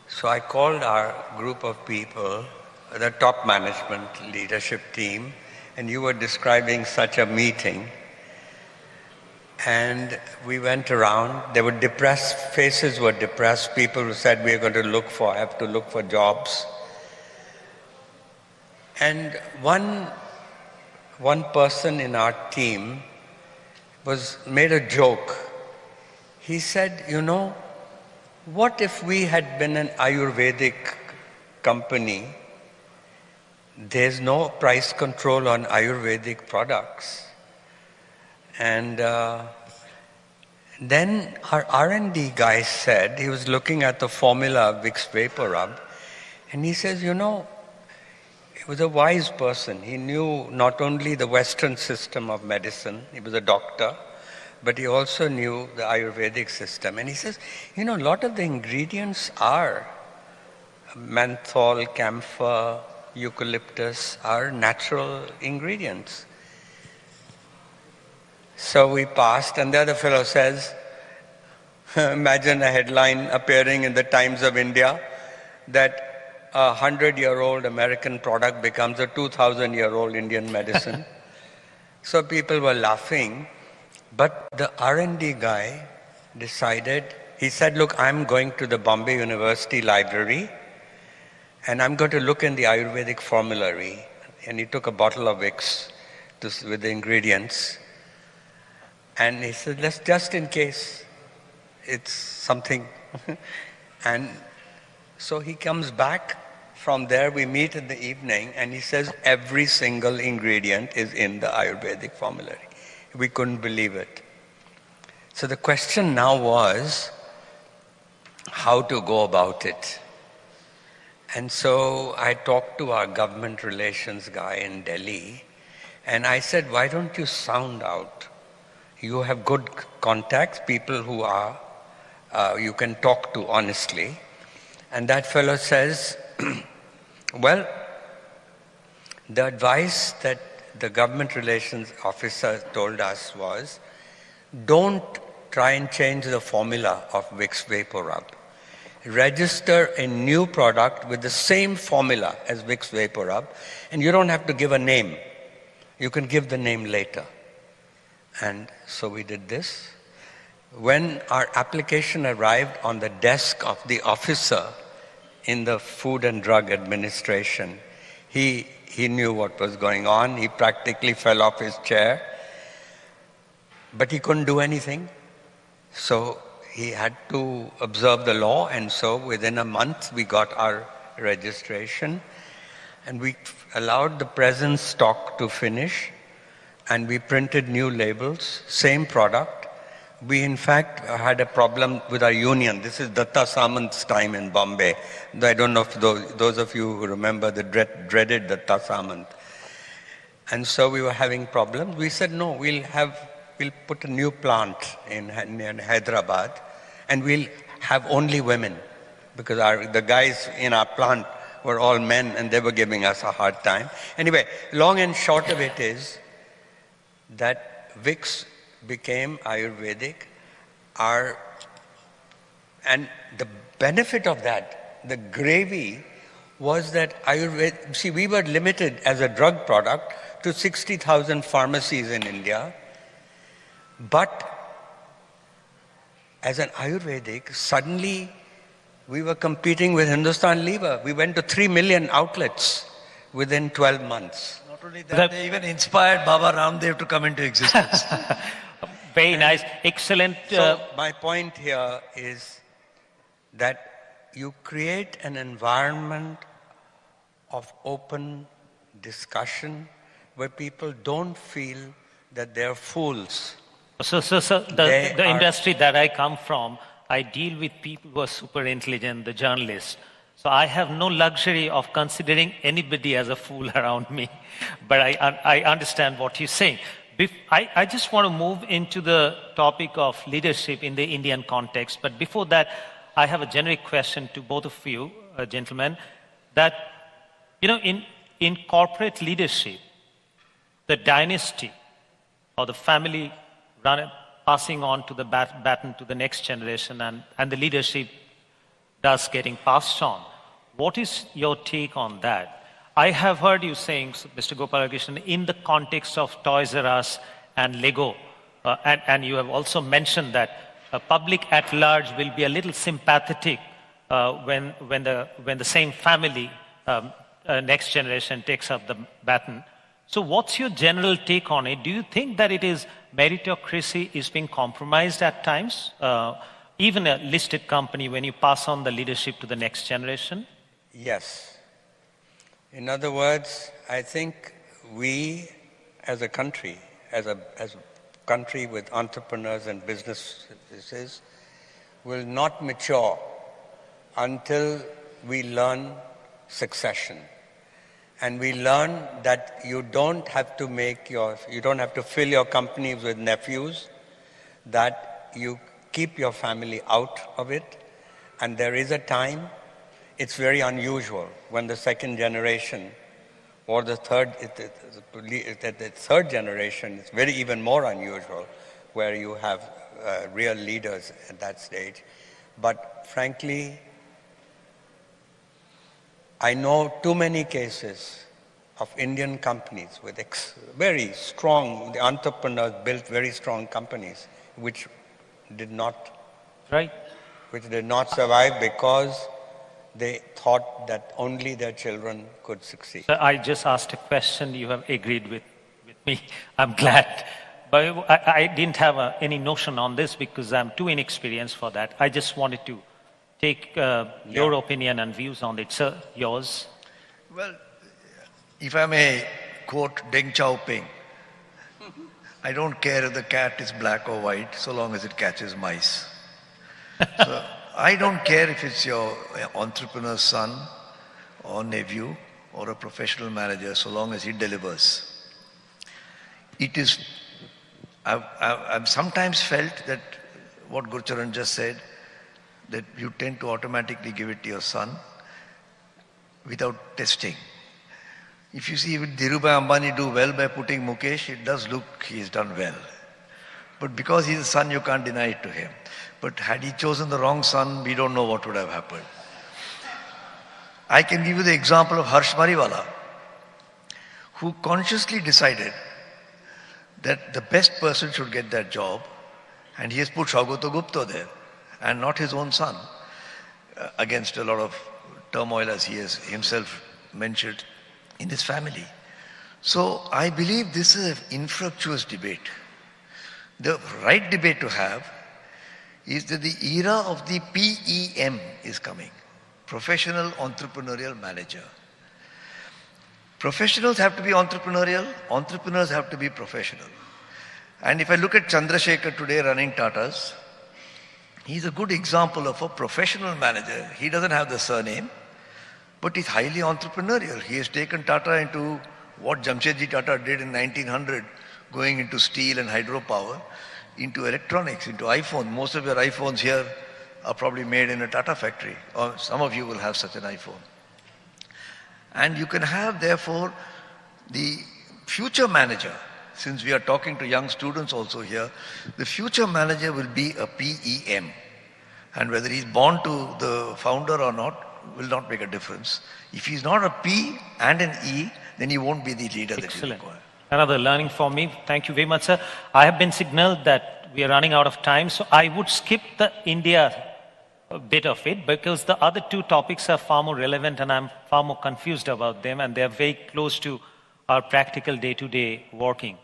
Speaker 3: so I called our group of people, the top management leadership team, and you were describing such a meeting. And we went around, there were depressed, faces were depressed, people who said we are going to have to look for jobs. And one person in our team made a joke. He said, you know, what if we had been an Ayurvedic company? There's no price control on Ayurvedic products. And then our R&D guy said, he was looking at the formula of Vicks Vapor Rub, and he says, you know, he was a wise person. He knew not only the Western system of medicine, he was a doctor, but he also knew the Ayurvedic system. And he says, you know, a lot of the ingredients are menthol, camphor, eucalyptus, are natural ingredients. So we passed, and the other fellow says, Imagine a headline appearing in the Times of India that a 100-year-old American product becomes a 2,000-year-old Indian medicine. So people were laughing, but the R&D guy decided, he said, look, I'm going to the Bombay University library and I'm going to look in the Ayurvedic formulary. And he took a bottle of Vicks with the ingredients. And he said, let's just in case it's something. And so he comes back from there, we meet in the evening, and he says every single ingredient is in the Ayurvedic formulary. We couldn't believe it. So the question now was how to go about it. And so I talked to our government relations guy in Delhi, and I said, why don't you sound out? You have good contacts, people who are, you can talk to honestly. And that fellow says, well, the advice that the government relations officer told us was, don't try and change the formula of Vicks Vapor Rub. Register a new product with the same formula as Vicks Vapor Rub, and you don't have to give a name. You can give the name later. And so we did this. When our application arrived on the desk of the officer in the Food and Drug Administration, he knew what was going on. He practically fell off his chair, but he couldn't do anything. So he had to observe the law, and so within a month we got our registration, and we allowed the present stock to finish, and we printed new labels, same product. We in fact had a problem with our union. This is Datta Samant's time in Bombay. I don't know if those of you who remember the dreaded Datta Samant. And so we were having problems. We said, no, we'll put a new plant in Hyderabad, and we'll have only women, because the guys in our plant were all men and they were giving us a hard time. Anyway, long and short of it is that Vicks became Ayurvedic, and the benefit of that, the gravy, was that Ayurveda, see, we were limited as a drug product to 60,000 pharmacies in India, but as an Ayurvedic, suddenly we were competing with Hindustan Lever. We went to 3 million outlets within 12 months.
Speaker 4: Not only that, they even inspired Baba Ramdev to come into existence.
Speaker 2: Very nice, excellent.
Speaker 3: So my point here is that you create an environment of open discussion where people don't feel that they're fools.
Speaker 2: So the industry that I come from, I deal with people who are super intelligent, the journalists. So I have no luxury of considering anybody as a fool around me. But I understand what you're saying. I just want to move into the topic of leadership in the Indian context. But before that, I have a generic question to both of you, gentlemen, that, you know, in corporate leadership, the dynasty or the family passing on to the baton to the next generation, and the leadership thus getting passed on. What is your take on that? I have heard you saying, Mr. Gopalakrishnan, in the context of Toys R Us and Lego, and you have also mentioned that public at large will be a little sympathetic when the same family, next generation, takes up the baton. So what's your general take on it? Do you think that it is meritocracy is being compromised at times? Even a listed company, when you pass on the leadership to the next generation?
Speaker 3: Yes. In other words, I think we as a country, as a country with entrepreneurs and businesses, will not mature until we learn succession. And we learn that you don't have to fill your companies with nephews, that you keep your family out of it. And there is a time, it's very unusual when the second generation or the third generation, it's very even more unusual, where you have real leaders at that stage. But frankly, I know too many cases of Indian companies with very strong, the entrepreneurs built very strong companies which did not survive because they thought that only their children could succeed.
Speaker 2: So I just asked a question, you have agreed with me. I'm glad. But I didn't have any notion on this because I'm too inexperienced for that. I just wanted to take your opinion and views on it. Sir, yours?
Speaker 4: Well, if I may quote Deng Xiaoping, I don't care if the cat is black or white so long as it catches mice. So I don't care if it's your entrepreneur's son or nephew or a professional manager so long as he delivers. It is, I've sometimes felt that what Gurcharan just said, that you tend to automatically give it to your son without testing. If you see Dhirubhai Ambani do well by putting Mukesh, it does look he's done well. But because he's a son, you can't deny it to him. But had he chosen the wrong son, we don't know what would have happened. I can give you the example of Harsh Mariwala, who consciously decided that the best person should get that job, and he has put Shaugato Gupta there, and not his own son, against a lot of turmoil, as he has himself mentioned, in his family. So I believe this is an infructuous debate. The right debate to have is that the era of the PEM is coming, Professional Entrepreneurial Manager. Professionals have to be entrepreneurial, entrepreneurs have to be professional. And if I look at Chandrasekhar today running Tatas, he's a good example of a professional manager. He doesn't have the surname, but he's highly entrepreneurial. He has taken Tata into what Jamshedji Tata did in 1900, going into steel and hydropower, into electronics, into iPhone. Most of your iPhones here are probably made in a Tata factory, or some of you will have such an iPhone. And you can have, therefore, the future manager, since we are talking to young students also here, the future manager will be a PEM. And whether he's born to the founder or not will not make a difference. If he's not a P and an E, then he won't be the leader that you require.
Speaker 2: Another learning for me. Thank you very much, sir. I have been signaled that we are running out of time, so I would skip the India bit of it because the other two topics are far more relevant and I'm far more confused about them, and they're very close to our practical day-to-day working.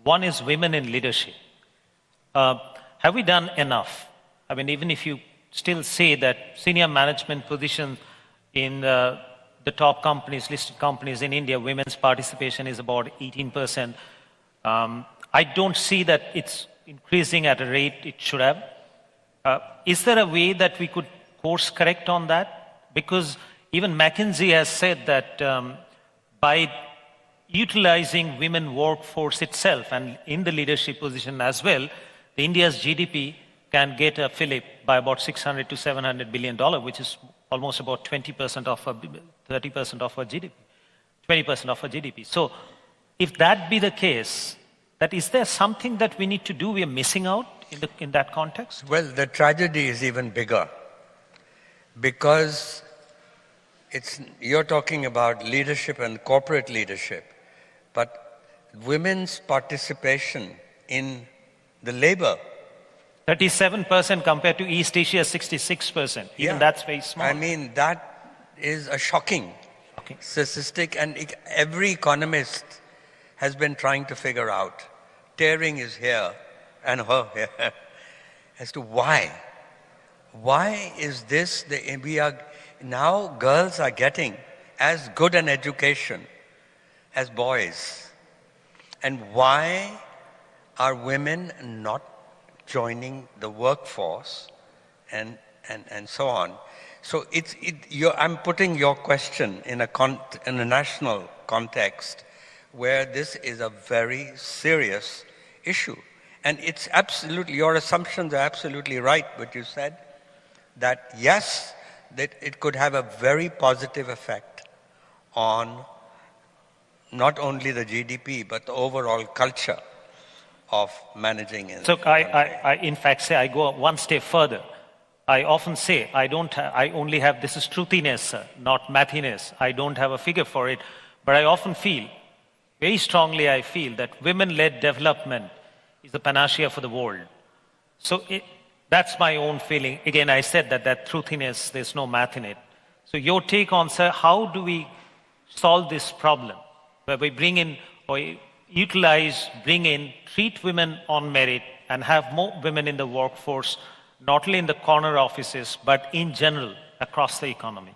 Speaker 2: One is women in leadership. Have we done enough? I mean, even if you still say that senior management positions in the top companies, listed companies in India, women's participation is about 18%. I don't see that it's increasing at a rate it should have. Is there a way that we could course correct on that? Because even McKinsey has said that by utilizing women workforce itself and in the leadership position as well, India's GDP can get a fillip by about $600 to $700 billion, which is almost about 20% of 30% of our GDP, 20% of our GDP. So if that be the case, that is there something that we need to do, we are missing out in that context?
Speaker 3: Well, the tragedy is even bigger because you're talking about leadership and corporate leadership, but women's participation in the labor.
Speaker 2: 37% compared to East Asia, 66%. Even that's very small.
Speaker 3: I mean, that is a shocking statistic, and every economist has been trying to figure out, tearing his hair and her hair, as to why. Why is this, now girls are getting as good an education as boys. And why are women not joining the workforce and so on? So I'm putting your question in a national context where this is a very serious issue. And it's absolutely, your assumptions are absolutely right, what you said, that yes, that it could have a very positive effect on not only the GDP, but the overall culture of managing.
Speaker 2: So I in fact say I go one step further. I often say I only have, this is truthiness, not mathiness. I don't have a figure for it, but I often feel, very strongly I feel that women-led development is the panacea for the world. So that's my own feeling. Again, I said that truthiness, there's no math in it. So your take on, sir, how do we solve this problem? Where we bring in, or utilize, bring in, treat women on merit and have more women in the workforce, not only in the corner offices, but in general, across the economy?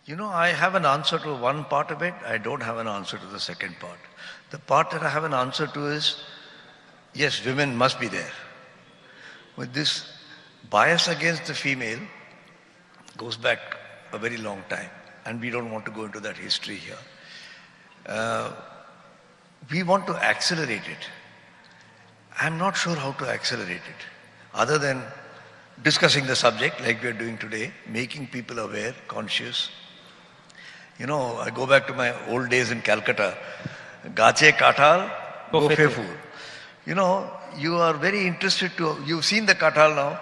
Speaker 4: You know, I have an answer to one part of it. I don't have an answer to the second part. The part that I have an answer to is, yes, women must be there. But this bias against the female goes back a very long time, and we don't want to go into that history here. We want to accelerate it. I'm not sure how to accelerate it, other than discussing the subject like we're doing today, making people aware, conscious. You know, I go back to my old days in Calcutta. Gache kathal, gofe fool. You know, you are very interested to, you've seen the kathal now.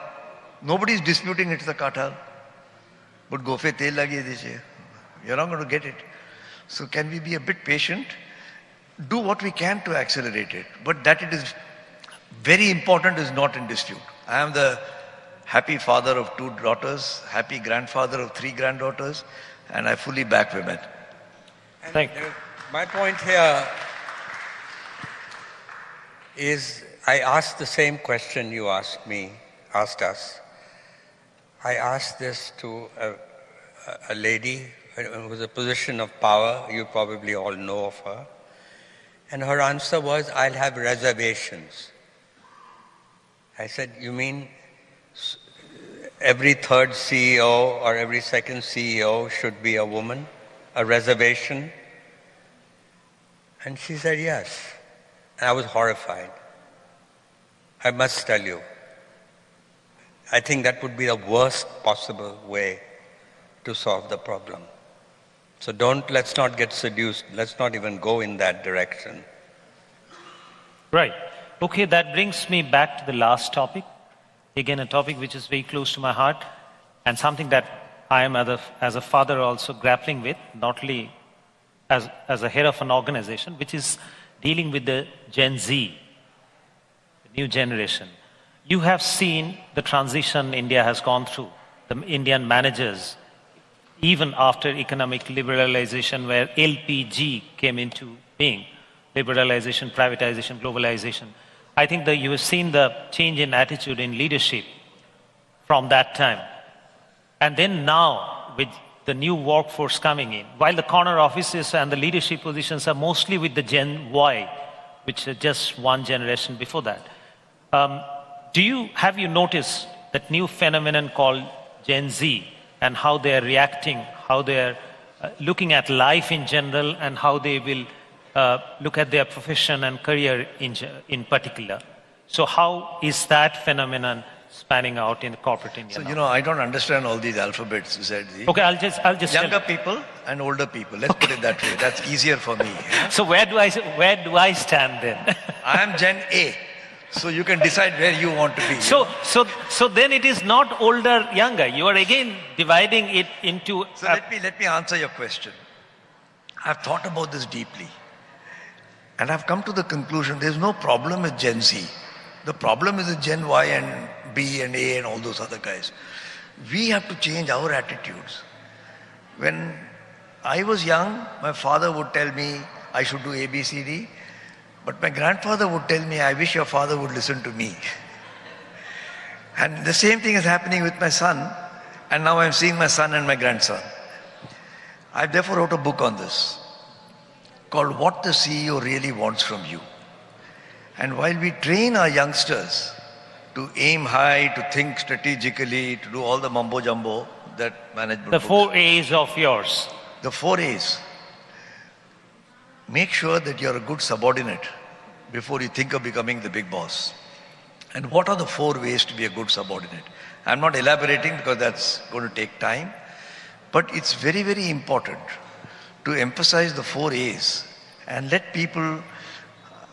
Speaker 4: Nobody's disputing it's the kathal. But gofe tel lagi dijiye. You're not going to get it. So can we be a bit patient? Do what we can to accelerate it. But that it is very important is not in dispute. I am the happy father of 2 daughters, happy grandfather of 3 granddaughters, and I fully back women.
Speaker 2: Thank you.
Speaker 3: My point here is, I asked the same question you asked us. I asked this to a lady who was in a position of power. You probably all know of her. And her answer was, I'll have reservations. I said, you mean every 3rd CEO or every 2nd CEO should be a woman? A reservation? And she said yes. And I was horrified. I must tell you, I think that would be the worst possible way to solve the problem. So let's not get seduced. Let's not even go in that direction.
Speaker 2: Right. Okay, that brings me back to the last topic. Again, a topic which is very close to my heart and something that I am as a father also grappling with, not only as a head of an organization, which is dealing with the Gen Z, the new generation. You have seen the transition India has gone through, the Indian managers, even after economic liberalization, where LPG came into being, liberalization, privatization, globalization. I think that you have seen the change in attitude in leadership from that time. And then now, with the new workforce coming in, while the corner offices and the leadership positions are mostly with the Gen Y, which is just one generation before that. Have you noticed that new phenomenon called Gen Z and how they are reacting, how they are looking at life in general, and how they will look at their profession and career in particular? So how is that phenomenon spanning out in corporate India?
Speaker 4: So,
Speaker 2: now?
Speaker 4: you know, I don't understand all these alphabets, Z.
Speaker 2: Okay, I'll just
Speaker 4: Younger people and older people. Let's put it that way. That's easier for me. Yeah?
Speaker 2: So where do I stand then?
Speaker 4: I am Gen A. So you can decide where you want to be.
Speaker 2: So then it is not older, younger. You are again dividing it into.
Speaker 4: So let me answer your question. I've thought about this deeply, and I've come to the conclusion there's no problem with Gen Z. The problem is the Gen Y and B and A and all those other guys. We have to change our attitudes. When I was young, my father would tell me I should do A, B, C, D. But my grandfather would tell me, I wish your father would listen to me. And the same thing is happening with my son. And now I'm seeing my son and my grandson. I therefore wrote a book on this called What the CEO Really Wants From You. And while we train our youngsters to aim high, to think strategically, to do all the mumbo jumbo that management
Speaker 2: The
Speaker 4: books,
Speaker 2: 4 A's of yours.
Speaker 4: the 4 A's. Make sure that you're a good subordinate before you think of becoming the big boss. And what are the 4 ways to be a good subordinate? I'm not elaborating because that's going to take time. But it's very, very important to emphasize the 4 A's and let people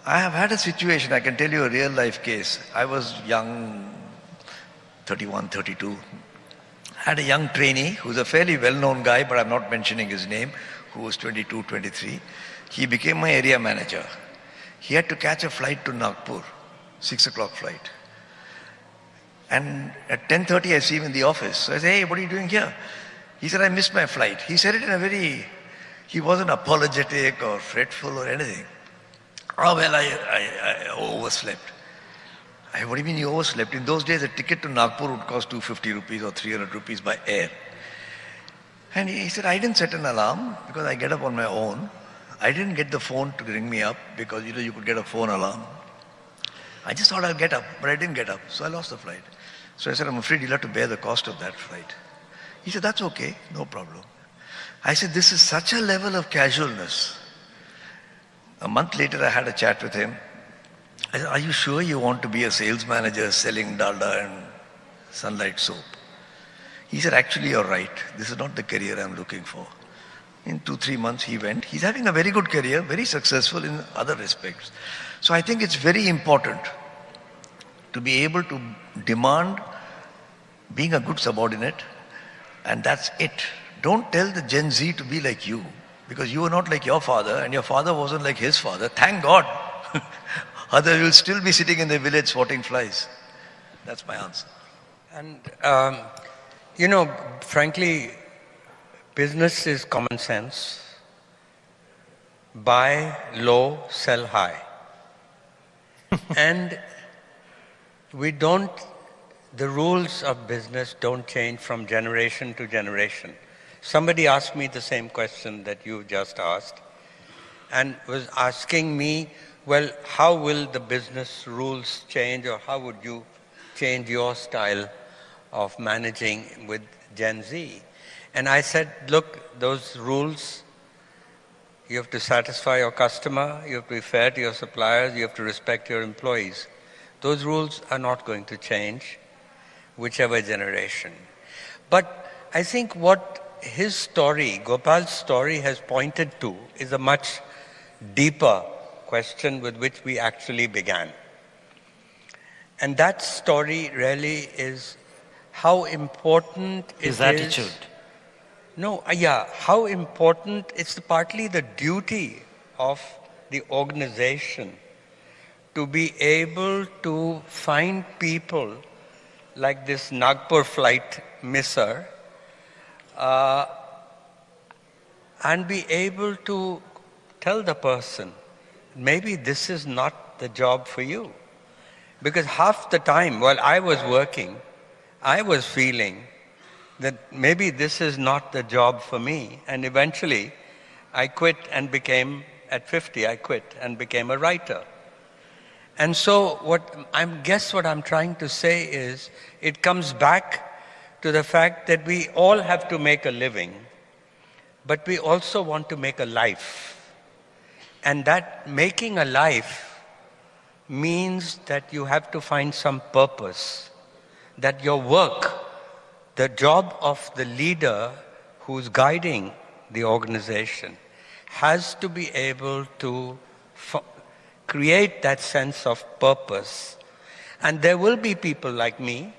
Speaker 4: I have had a situation, I can tell you a real life case. I was young, 31, 32. I had a young trainee who's a fairly well-known guy, but I'm not mentioning his name, who was 22, 23. He became my area manager. He had to catch a flight to Nagpur, 6 o'clock flight. And at 10:30 I see him in the office. So I say, hey, what are you doing here? He said, I missed my flight. He said it in a very, he wasn't apologetic or fretful or anything. Oh, well, I overslept. What do you mean you overslept? In those days, a ticket to Nagpur would cost 250 rupees or 300 rupees by air. And he said, I didn't set an alarm because I get up on my own. I didn't get the phone to ring me up because, you could get a phone alarm. I just thought I'll get up, but I didn't get up, so I lost the flight. So I said, I'm afraid you'll have to bear the cost of that flight. He said, that's okay, no problem. I said, this is such a level of casualness. A month later, I had a chat with him. I said, are you sure you want to be a sales manager selling dalda and sunlight soap? He said, actually, you're right. This is not the career I'm looking for. In 2-3 months, he went. He's having a very good career, very successful in other respects. So I think it's very important to be able to demand being a good subordinate, and that's it. Don't tell the Gen Z to be like you, because you are not like your father, and your father wasn't like his father. Thank God. Otherwise, you'll still be sitting in the village swatting flies. That's my answer.
Speaker 3: And, frankly, business is common sense. Buy low, sell high. And the rules of business don't change from generation to generation. Somebody asked me the same question that you just asked and was asking me, well, how will the business rules change, or how would you change your style of managing with Gen Z? And I said, look, those rules, you have to satisfy your customer, you have to be fair to your suppliers, you have to respect your employees. Those rules are not going to change, whichever generation. But I think what his story, Gopal's story, has pointed to is a much deeper question with which we actually began. And that story really is how important
Speaker 2: His attitude.
Speaker 3: How important, it's partly the duty of the organization to be able to find people like this Nagpur flight misser and be able to tell the person, maybe this is not the job for you. Because half the time while I was working, I was feeling that maybe this is not the job for me. And eventually, I quit and became, at 50, I quit and became a writer. And so what I'm trying to say is, it comes back to the fact that we all have to make a living, but we also want to make a life. And that making a life means that you have to find some purpose, that your work, the job of the leader who's guiding the organization, has to be able to create that sense of purpose. And there will be people like me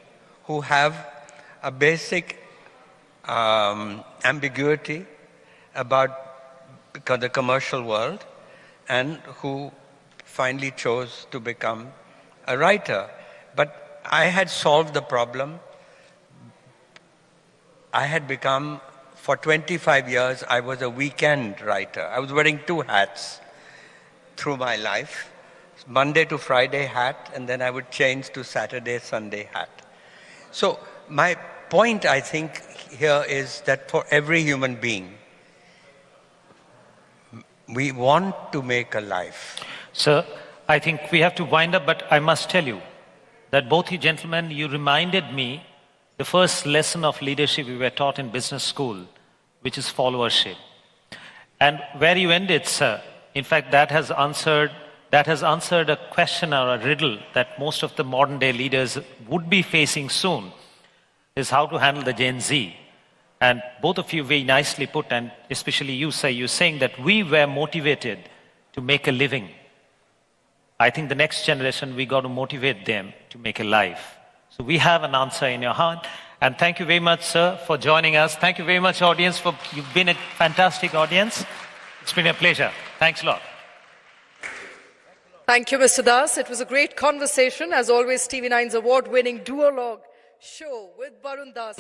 Speaker 3: who have a basic ambiguity about the commercial world, and who finally chose to become a writer. But I had solved the problem. I had become, for 25 years, I was a weekend writer. I was wearing 2 hats through my life. Monday to Friday hat, and then I would change to Saturday, Sunday hat. So my point, I think, here is that for every human being, we want to make a life.
Speaker 2: Sir, I think we have to wind up, but I must tell you that both you gentlemen, you reminded me the first lesson of leadership we were taught in business school, which is followership. And where you ended, sir, in fact, that has answered a question or a riddle that most of the modern day leaders would be facing soon, is how to handle the Gen Z. And both of you very nicely put, and especially you, sir, you're saying that we were motivated to make a living. I think the next generation, we got to motivate them to make a life. So we have an answer in your hand. And thank you very much, sir, for joining us. Thank you very much, audience. You've been a fantastic audience. It's been a pleasure. Thanks a lot.
Speaker 1: Thank you, Mr. Das. It was a great conversation. As always, TV9's award-winning Duologue show with Barun Das.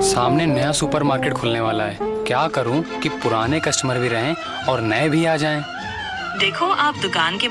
Speaker 5: सामने नया supermarket खुलने वाला है। क्या करूं कि पुराने customer भी रहें और नए भी आ जाएं?
Speaker 6: देखो, आप दुकान के